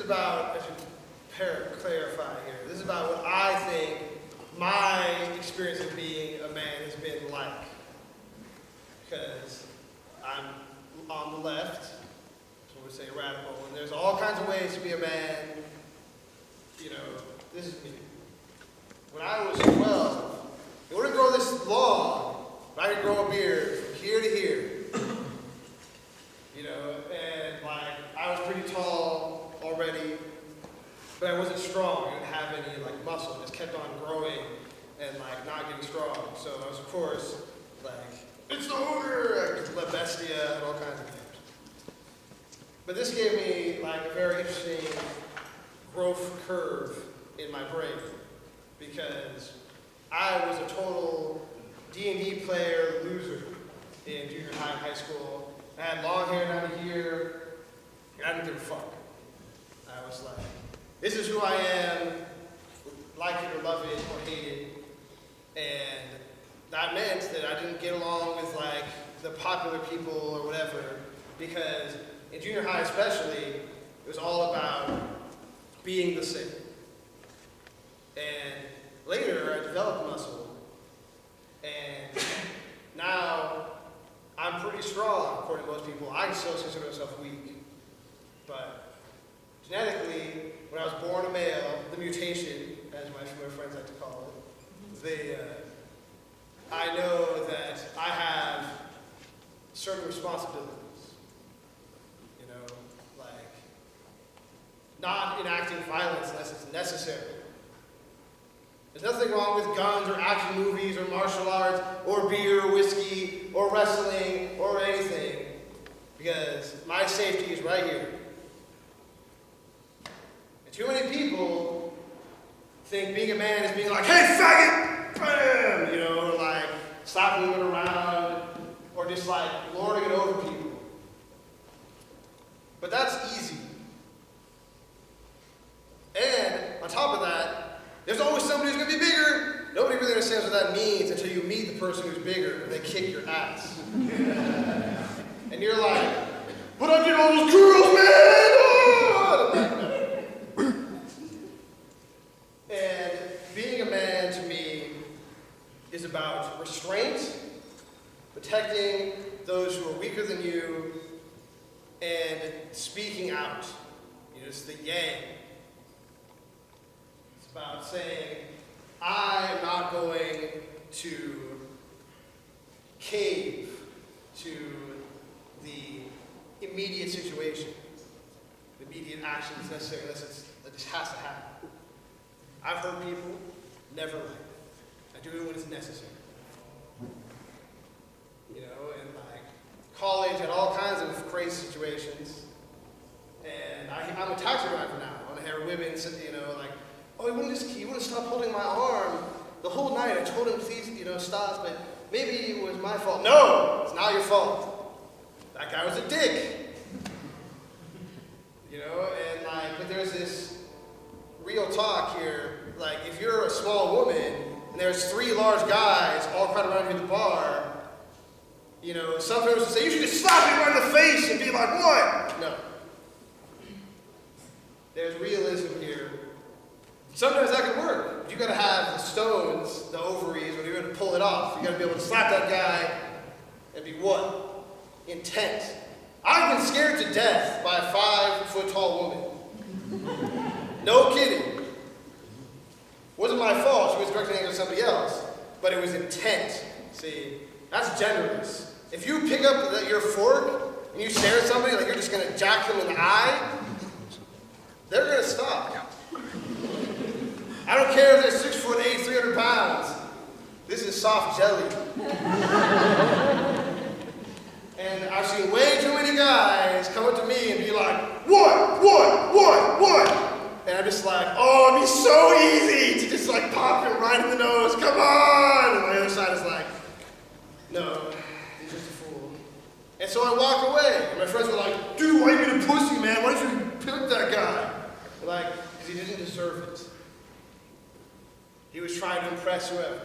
about, I should clarify here, this is about what I think my experience of being a man has been like. Because I'm on the left, so we would say radical, and there's all kinds of ways to be a man. You know, this is me. When I was 12, in order to grow this long, I could grow a beard from here to here. You know, and like, I was pretty tall already, but I wasn't strong. I didn't have any like muscle. It just kept on growing and like not getting strong. So I was, of course, like, it's the ogre, La Bestia, and all kinds of things. But this gave me like a very interesting growth curve in my brain, because I was a total D&D player loser in junior high and high school. I had long hair down to here, and I didn't give a fuck. I was like, this is who I am, like it or love it or hate it. And that meant that I didn't get along with like the popular people or whatever, because in junior high especially, it was all about being the same. And later I developed muscle, and now I'm pretty strong according to most people. I still consider myself weak, but genetically, when I was born a male, the mutation, as my friends like to call it, I know that I have certain responsibilities. You know, like not enacting violence unless it's necessary. There's nothing wrong with guns or action movies or martial arts or beer or whiskey or wrestling or anything, because my safety is right here. And too many people think being a man is being like, hey, faggot, bam, you know, or like slapping women around or just like lording it over people. But that's easy. And on top of that, there's always somebody who's going to be bigger. Nobody really understands what that means until you meet the person who's bigger and they kick your ass. And you're like, but I get all those girls, man! Oh! And being a man to me is about restraint, protecting those who are weaker than you, and speaking out. You know, it's the yang. About saying, I am not going to cave to the immediate situation, the immediate action is necessary unless it just has to happen. I've heard people, never like it. I do it when it's necessary. You know, and like college had all kinds of crazy situations, and I'm a taxi driver now. I hear women, you know, like, oh, he wouldn't stop holding my arm the whole night. I told him, please, you know, stop, but maybe it was my fault. No, it's not your fault. That guy was a dick. You know, and like, but there's this real talk here. Like, if you're a small woman and there's 3 large guys all crowded around you at the bar, you know, some folks would say, you should just slap me right in the face and be like, what? No. There's realism here. Sometimes that can work. You gotta have the stones, the ovaries, when you're gonna pull it off. You gotta be able to slap that guy and be what? Intent. I've been scared to death by a 5-foot-tall woman. No kidding. Wasn't my fault. She was directing it at somebody else, but it was intent. See, that's genderless. If you pick up your fork and you stare at somebody like you're just gonna jack them in the eye, they're gonna stop. I don't care if they're 6'8", 300 pounds. This is soft jelly. And I've seen way too many guys come up to me and be like, what? And I'm just like, oh, it'd be so easy to just like pop him right in the nose. Come on! And my other side is like, no, he's just a fool. And so I walk away. And my friends were like, dude, why are you being a pussy, man? Why don't you pick that guy? Like, because he didn't deserve it. He was trying to impress whoever.